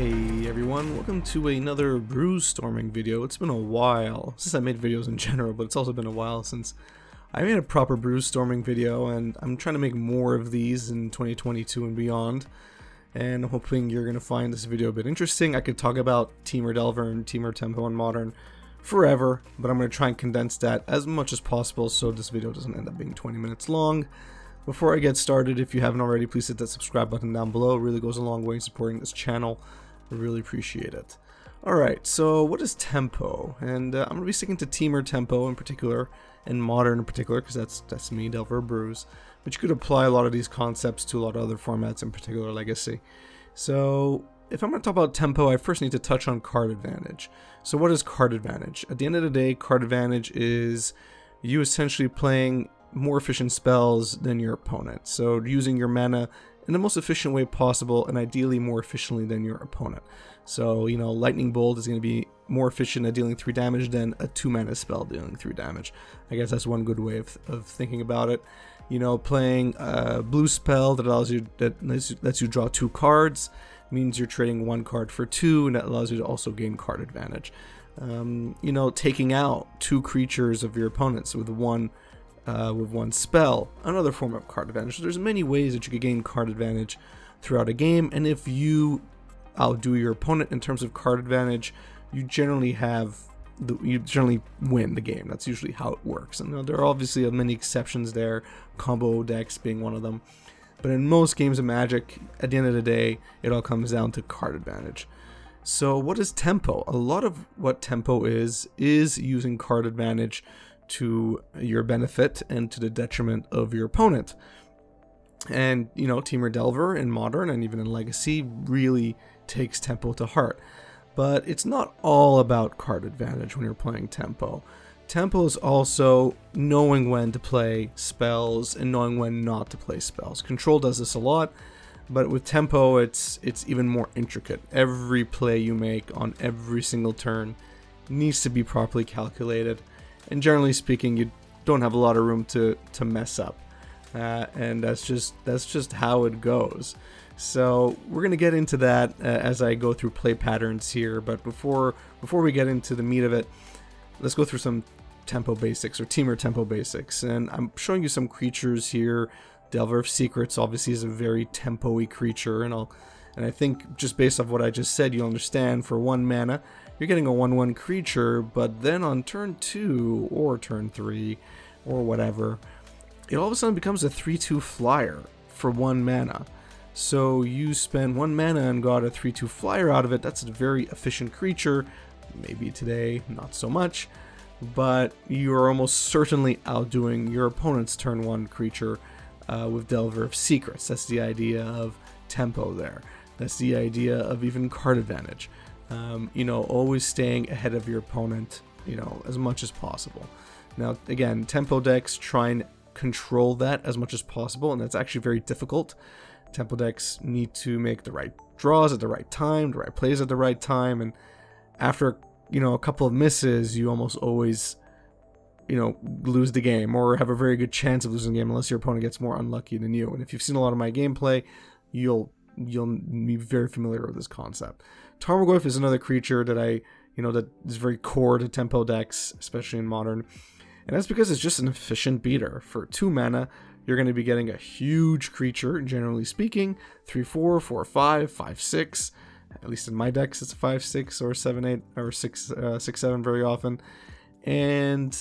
Hey everyone, welcome to another Brewstorming video. It's been a while since I made videos in general, but it's also been a while since I made a proper Brewstorming video, and I'm trying to make more of these in 2022 and beyond. And I'm hoping you're going to find this video a bit interesting. I could talk about Temur Delver and Temur Tempo and Modern forever, but I'm going to try and condense that as much as possible so this video doesn't end up being 20 minutes long. Before I get started, if you haven't already, please hit that subscribe button down below. It really goes a long way in supporting this channel. I really appreciate it. Alright, so what is Tempo? And I'm going to be sticking to Temur Tempo in particular, and Modern in particular, because that's me, Delver Brews. But you could apply a lot of these concepts to a lot of other formats, in particular Legacy. So if I'm going to talk about Tempo, I first need to touch on card advantage. So what is card advantage? At the end of the day, card advantage is you essentially playing more efficient spells than your opponent. So using your mana in the most efficient way possible, and ideally more efficiently than your opponent. So, you know, Lightning Bolt is going to be more efficient at dealing 3 damage than a 2 mana spell dealing 3 damage. I guess that's one good way of thinking about it. You know, playing a blue spell that lets you draw 2 cards means you're trading 1 card for 2, and that allows you to also gain card advantage. You know, taking out 2 creatures of your opponents with one spell, another form of card advantage. So there's many ways that you could gain card advantage throughout a game, and if you outdo your opponent in terms of card advantage, you generally win the game. That's usually how it works. And there are obviously many exceptions there, combo decks being one of them. But in most games of Magic, at the end of the day, it all comes down to card advantage. So what is Tempo? A lot of what Tempo is using card advantage to your benefit and to the detriment of your opponent. And, you know, Temur Delver in Modern and even in Legacy really takes Tempo to heart. But it's not all about card advantage when you're playing Tempo. Tempo is also knowing when to play spells and knowing when not to play spells. Control does this a lot, but with Tempo it's even more intricate. Every play you make on every single turn needs to be properly calculated. And generally speaking, you don't have a lot of room to mess up, and that's just how it goes. So we're gonna get into that as I go through play patterns here. But before we get into the meat of it, let's go through some Tempo basics, or Temur Tempo basics. And I'm showing you some creatures here. Delver of Secrets obviously is a very tempo-y creature, and I think just based off what I just said, you'll understand. For 1 mana, you're getting a 1/1 creature, but then on turn 2 or turn 3 or whatever, it all of a sudden becomes a 3/2 flyer for 1 mana. So you spend 1 mana and got a 3/2 flyer out of it. That's a very efficient creature. Maybe today, not so much, but you are almost certainly outdoing your opponent's turn 1 creature with Delver of Secrets. That's the idea of Tempo there. That's the idea of even card advantage. You know, always staying ahead of your opponent, you know, as much as possible. Now, again, Tempo decks try and control that as much as possible, and that's actually very difficult. Tempo decks need to make the right draws at the right time, the right plays at the right time, and after, you know, a couple of misses, you almost always, you know, lose the game, or have a very good chance of losing the game unless your opponent gets more unlucky than you. And if you've seen a lot of my gameplay, you'll be very familiar with this concept. Tarmogoyf is another creature that that is very core to Tempo decks, especially in Modern. And that's because it's just an efficient beater. For 2 mana, you're going to be getting a huge creature, generally speaking. 3/4, 4/5, 5/6. At least in my decks, it's a 5/6 or 7/8 or 6/7 very often. And,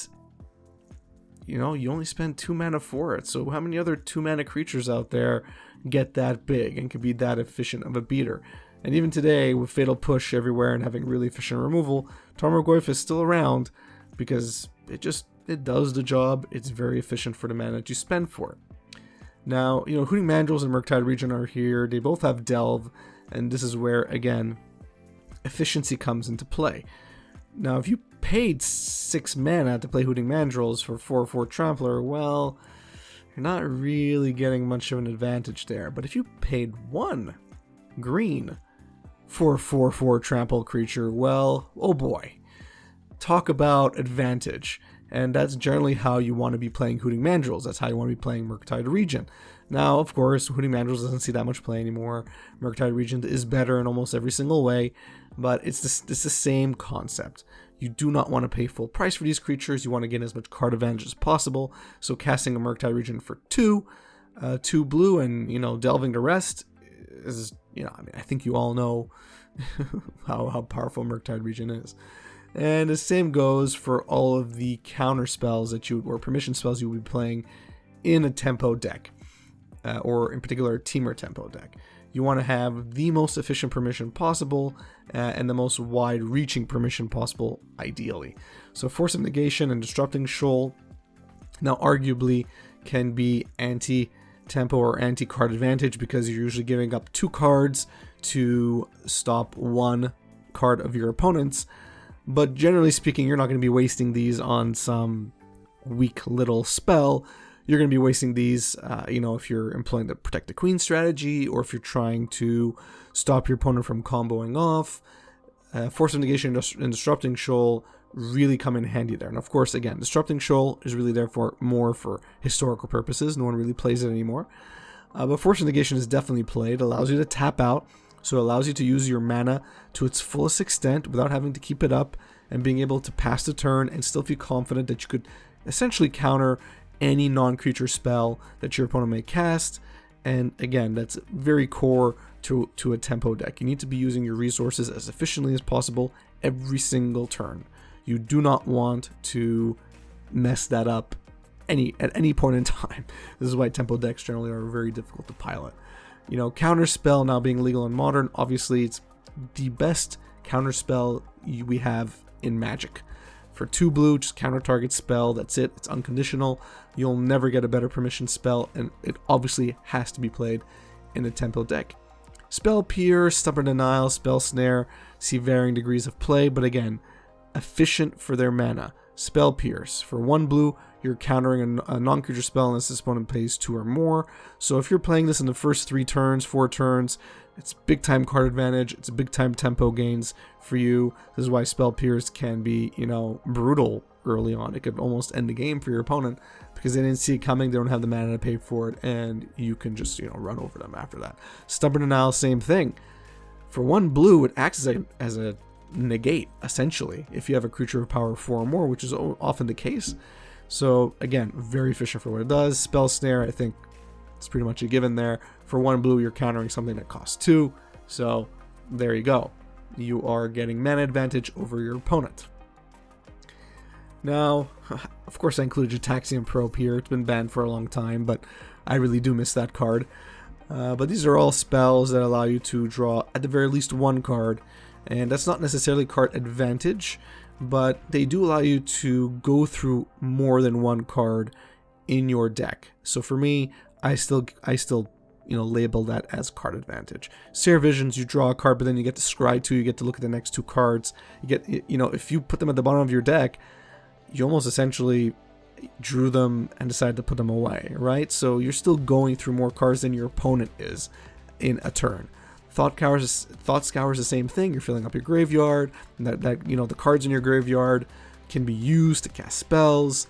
you know, you only spend 2 mana for it. So how many other 2 mana creatures out there get that big and can be that efficient of a beater? And even today, with Fatal Push everywhere and having really efficient removal, Tarmogoyf is still around because it does the job. It's very efficient for the mana that you spend for it. Now, you know, Hooting Mandrills and Murktide Region are here. They both have Delve, and this is where, again, efficiency comes into play. Now, if you paid 6 mana to play Hooting Mandrills for 4/4 Trampler, well, you're not really getting much of an advantage there. But if you paid 1 green for a 4/4 trample creature, well, oh boy, talk about advantage. And that's generally how you want to be playing Hooting Mandrills. That's how you want to be playing Murktide Regent. Now, of course, Hooting Mandrills doesn't see that much play anymore. Murktide Regent is better in almost every single way, but it's the same concept. You do not want to pay full price for these creatures. You want to get as much card advantage as possible. So casting a Murktide Regent for 2 blue and, delving the rest is, I think you all know how powerful Murktide Regent is. And the same goes for all of the counter spells or permission spells you will be playing in a tempo deck, or in particular a Temur tempo deck. You want to have the most efficient permission possible and the most wide-reaching permission possible, ideally. So Force of Negation and Disrupting Shoal now arguably can be anti-tempo or anti-card advantage because you're usually giving up 2 cards to stop 1 card of your opponent's. But generally speaking, you're not going to be wasting these on some weak little spell. You're going to be wasting these, if you're employing the Protect the Queen strategy, or if you're trying to stop your opponent from comboing off. Force of Negation and Disrupting Shoal really come in handy there. And of course, again, Disrupting Shoal is really there more for historical purposes. No one really plays it anymore. But Force of Negation is definitely played. It allows you to tap out. So it allows you to use your mana to its fullest extent without having to keep it up, and being able to pass the turn and still feel confident that you could essentially counter any non-creature spell that your opponent may cast. And again, that's very core to a tempo deck. You need to be using your resources as efficiently as possible every single turn. You do not want to mess that up at any point in time. This is why tempo decks generally are very difficult to pilot. Counterspell now being legal in Modern, obviously it's the best counterspell we have in Magic. For 2 blue, just counter target spell, that's it, it's unconditional. You'll never get a better permission spell, and it obviously has to be played in a tempo deck. Spell Pierce, Stubborn Denial, Spell Snare see varying degrees of play, but again, efficient for their mana. Spell Pierce, for 1 blue, you're countering a non-creature spell unless this opponent pays 2 or more. So if you're playing this in the first 3 turns, 4 turns, it's big time card advantage, it's big time tempo gains for you. This is why Spell Pierce can be, brutal early on. It could almost end the game for your opponent because they didn't see it coming, they don't have the mana to pay for it, and you can just, run over them after that. Stubborn Denial, same thing. For 1 blue, it acts as a negate, essentially, if you have a creature of power 4 or more, which is often the case. So again, very efficient for what it does. Spell Snare, I think it's pretty much a given there. For 1 blue, you're countering something that costs 2. So there you go. You are getting mana advantage over your opponent. Now, of course, I included Jataxian Probe here. It's been banned for a long time, but I really do miss that card. But these are all spells that allow you to draw at the very least 1 card. And that's not necessarily card advantage, but they do allow you to go through more than 1 card in your deck. So for me, I still label that as card advantage. Seer Visions, you draw a card, but then you get to scry 2, you get to look at the next 2 cards. You get, if you put them at the bottom of your deck, you almost essentially drew them and decided to put them away, right? So you're still going through more cards than your opponent is in a turn. Thought Scour is the same thing. You're filling up your graveyard. The cards in your graveyard can be used to cast spells.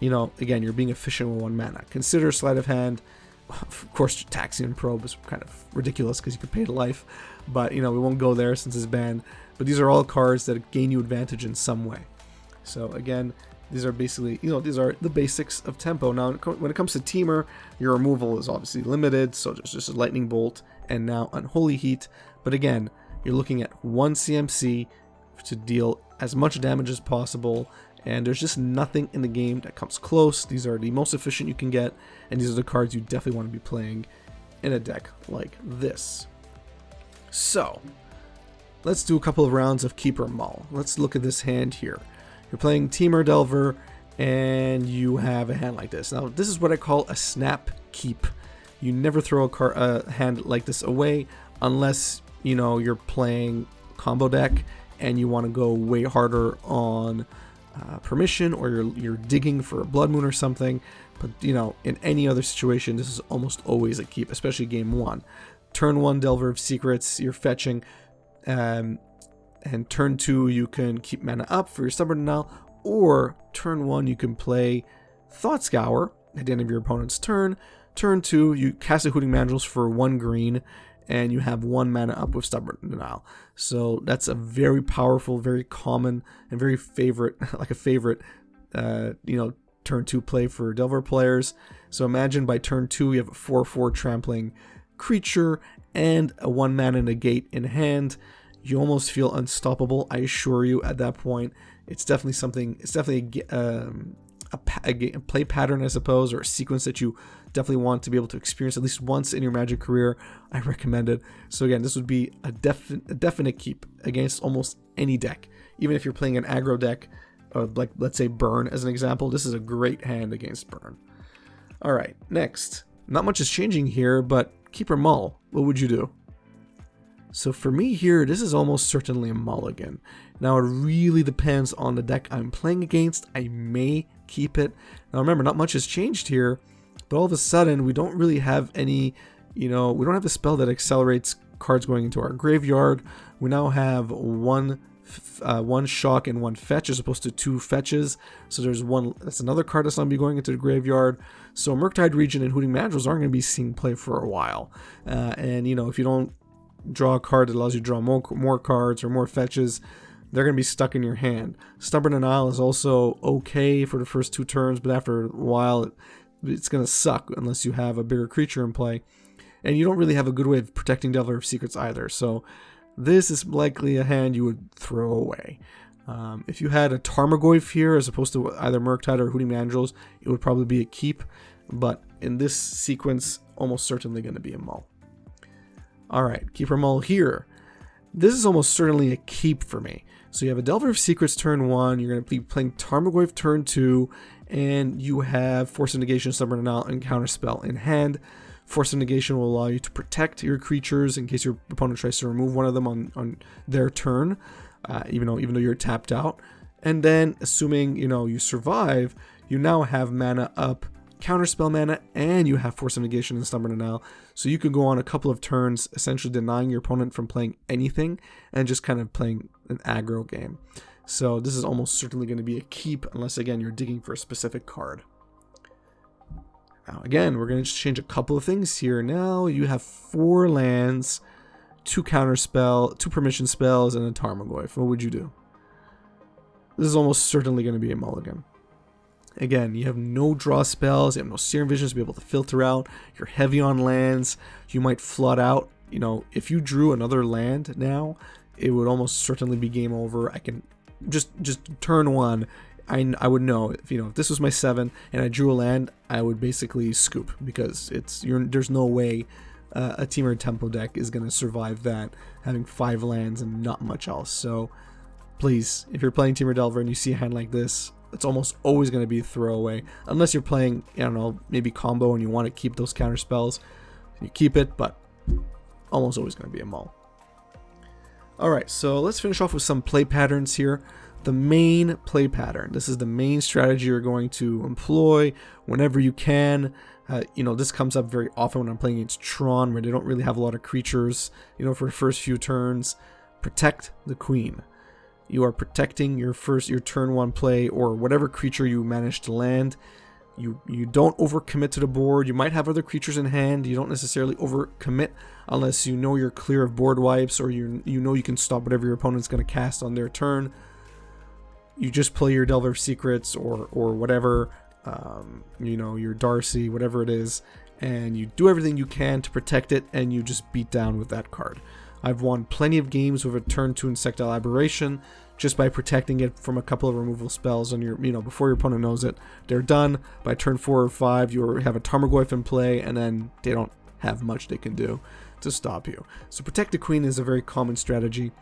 Again, you're being efficient with 1 mana. Consider Sleight of Hand. Of course, Jataxian Probe is kind of ridiculous because you could pay to life, but we won't go there since it's banned. But these are all cards that gain you advantage in some way. So again, these are basically, these are the basics of tempo. Now, when it comes to Temur, your removal is obviously limited, so there's just a Lightning Bolt and now Unholy Heat. But again, you're looking at 1 CMC to deal as much damage as possible, and there's just nothing in the game that comes close. These are the most efficient you can get, and these are the cards you definitely want to be playing in a deck like this. So, let's do a couple of rounds of Keeper Mull. Let's look at this hand here. You're playing Temur Delver, and you have a hand like this. Now, this is what I call a snap keep. You never throw a hand like this away unless, you're playing combo deck and you want to go way harder on permission, or you're digging for a Blood Moon or something. But, in any other situation, this is almost always a keep, especially game 1. Turn 1, Delver of Secrets, you're fetching, and turn 2, you can keep mana up for your Stubborn Denial, Or turn 1, you can play Thought Scour at the end of your opponent's turn. Turn 2, you cast a Hooting Mandrills for 1 green, and you have 1 mana up with Stubborn Denial. So that's a very powerful, very common, and very favorite, like a favorite, turn 2 play for Delver players. So imagine by turn 2 you have a 4/4 trampling creature and a 1 mana negate in hand. You almost feel unstoppable, I assure you. At that point, it's definitely something. It's definitely a play pattern, I suppose, or a sequence that you definitely want to be able to experience at least once in your Magic career. I recommend it. So again, this would be a definite keep against almost any deck, even if you're playing an aggro deck. Like, let's say Burn as an example, this is a great hand against Burn. All right, next. Not much is changing here, but Keeper Mull, what would you do? So for me here, this is almost certainly a mulligan. Now it really depends on the deck I'm playing against. I may keep it. Now remember, not much has changed here, but all of a sudden we don't really have any, we don't have a spell that accelerates cards going into our graveyard. We now have one shock and 1 fetch as opposed to 2 fetches. So there's one, that's another card that's not going to be going into the graveyard. So Murktide Regent and Hooting Mandrills aren't going to be seeing play for a while. And if you don't draw a card that allows you to draw more cards or more fetches, they're going to be stuck in your hand. Stubborn Denial is also okay for the first 2 turns, but after a while it's going to suck unless you have a bigger creature in play. And you don't really have a good way of protecting Delver of Secrets either. So this is likely a hand you would throw away. If you had a Tarmogoyf here as opposed to either Murktide or Hooting Mandrills, it would probably be a keep. But in this sequence, almost certainly going to be a mull. Alright, Keeper Mull here. This is almost certainly a keep for me. So you have a Delver of Secrets turn 1, you're going to be playing Tarmogoyf turn 2, and you have Force of Negation, Stubborn Denial, and Counterspell in hand. Force of Negation will allow you to protect your creatures in case your opponent tries to remove one of them on their turn, even though you're tapped out. And then, assuming you survive, you now have mana up, Counterspell mana, and you have Force of Negation and Stubborn Denial. So you could go on a couple of turns essentially denying your opponent from playing anything and just kind of playing an aggro game. So this is almost certainly going to be a keep unless, again, you're digging for a specific card. Now, again, we're going to just change a couple of things here. Now you have 4 lands, 2 counterspell, 2 permission spells, and a Tarmogoyf. What would you do? This is almost certainly going to be a mulligan. Again, you have no draw spells, you have no Searing Visions to be able to filter out, you're heavy on lands, you might flood out. If you drew another land now, it would almost certainly be game over. I can just turn 1, I would know if this was my 7 and I drew a land, I would basically scoop, because there's no way a Temur Tempo deck is going to survive that, having 5 lands and not much else. So please, if you're playing Temur Delver and you see a hand like this, it's almost always going to be a throwaway, unless you're playing, maybe combo and you want to keep those counter spells. You keep it, but almost always going to be a mull. Alright, so let's finish off with some play patterns here. The main play pattern. This is the main strategy you're going to employ whenever you can. This comes up very often when I'm playing against Tron, where they don't really have a lot of creatures, for the first few turns. Protect the Queen. You are protecting your turn 1 play, or whatever creature you manage to land. You don't overcommit to the board. You might have other creatures in hand. You don't necessarily overcommit unless you know you're clear of board wipes, or you know you can stop whatever your opponent's going to cast on their turn. You just play your Delver of Secrets or whatever, your Darcy, whatever it is, and you do everything you can to protect it, and you just beat down with that card. I've won plenty of games with a turn 2 Insectile Aberration just by protecting it from a couple of removal spells on your, before your opponent knows it. They're done. By turn 4 or 5, you have a Tarmogoyf in play, and then they don't have much they can do to stop you. So Protect the Queen is a very common strategy.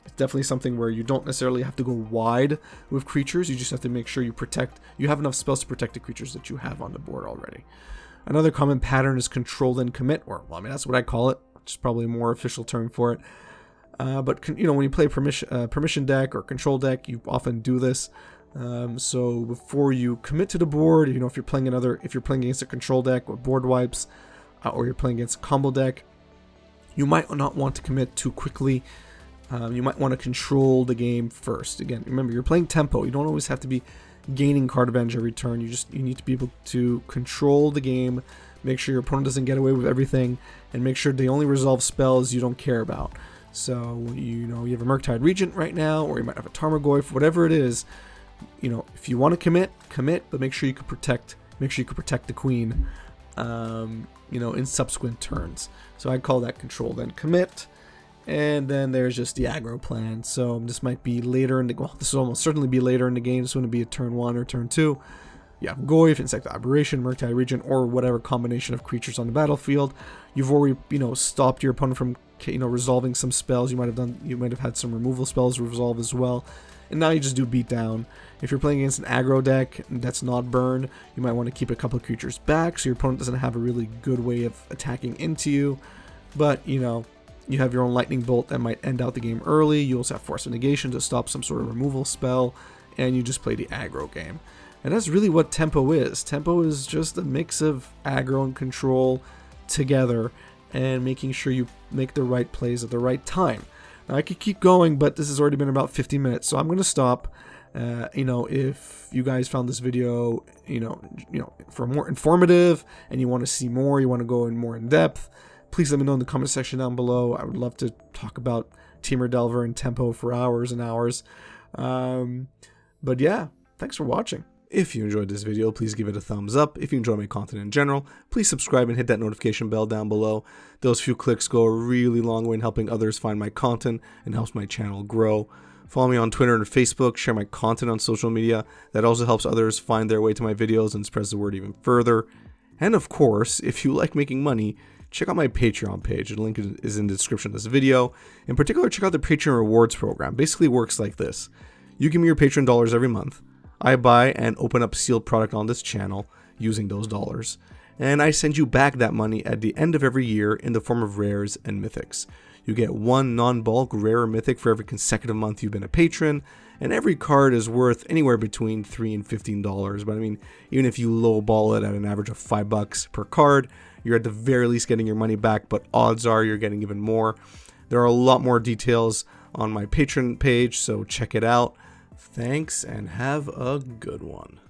It's definitely something where you don't necessarily have to go wide with creatures. You just have to make sure you have enough spells to protect the creatures that you have on the board already. Another common pattern is Control then Commit, or that's what I call it, which is probably a more official term for it. But when you play permission deck or control deck, you often do this. So before you commit to the board, if you're playing against a control deck with board wipes, or you're playing against a combo deck, you might not want to commit too quickly. you might want to control the game first. Again, remember, you're playing tempo. You don't always have to be gaining card advantage every turn. You need to be able to control the game, make sure your opponent doesn't get away with everything, and make sure they only resolve spells you don't care about. So, you have a Murktide Regent right now, or you might have a Tarmogoyf, whatever it is. If you want to commit, but make sure you can protect the queen, in subsequent turns. So I'd call that control, then commit. And then there's just the aggro plan. So this might be later in the, this will almost certainly be later in the game. This wouldn't be a turn 1 or turn 2. You have Goyf, Insect Aberration, Murktide Regent, or whatever combination of creatures on the battlefield. You've already, stopped your opponent from, resolving some spells. You might have had some removal spells resolve as well. And now you just do beat down. If you're playing against an aggro deck that's not burn, you might want to keep a couple of creatures back so your opponent doesn't have a really good way of attacking into you. But, you have your own Lightning Bolt that might end out the game early. You also have Force of Negation to stop some sort of removal spell. And you just play the aggro game. And that's really what tempo is. Tempo is just a mix of aggro and control together and making sure you make the right plays at the right time. Now, I could keep going, but this has already been about 50 minutes, so I'm going to stop. If you guys found this video, for more informative and you want to see more, you want to go in more in depth, please let me know in the comment section down below. I would love to talk about Temur Delver and tempo for hours and hours. But yeah, thanks for watching. If you enjoyed this video, please give it a thumbs up. If you enjoy my content in general, please subscribe and hit that notification bell down below. Those few clicks go a really long way in helping others find my content and helps my channel grow. Follow me on Twitter and Facebook, share my content on social media. That also helps others find their way to my videos and spreads the word even further. And of course, if you like making money, check out my Patreon page. The link is in the description of this video. In particular, check out the Patreon rewards program. Basically works like this. You give me your Patreon dollars every month. I buy and open up sealed product on this channel using those dollars. And I send you back that money at the end of every year in the form of rares and mythics. You get one non-bulk rare or mythic for every consecutive month you've been a patron, and every card is worth anywhere between $3 and $15. But I mean, even if you lowball it at an average of $5 per card, you're at the very least getting your money back, but odds are you're getting even more. There are a lot more details on my Patreon page, so check it out. Thanks and have a good one.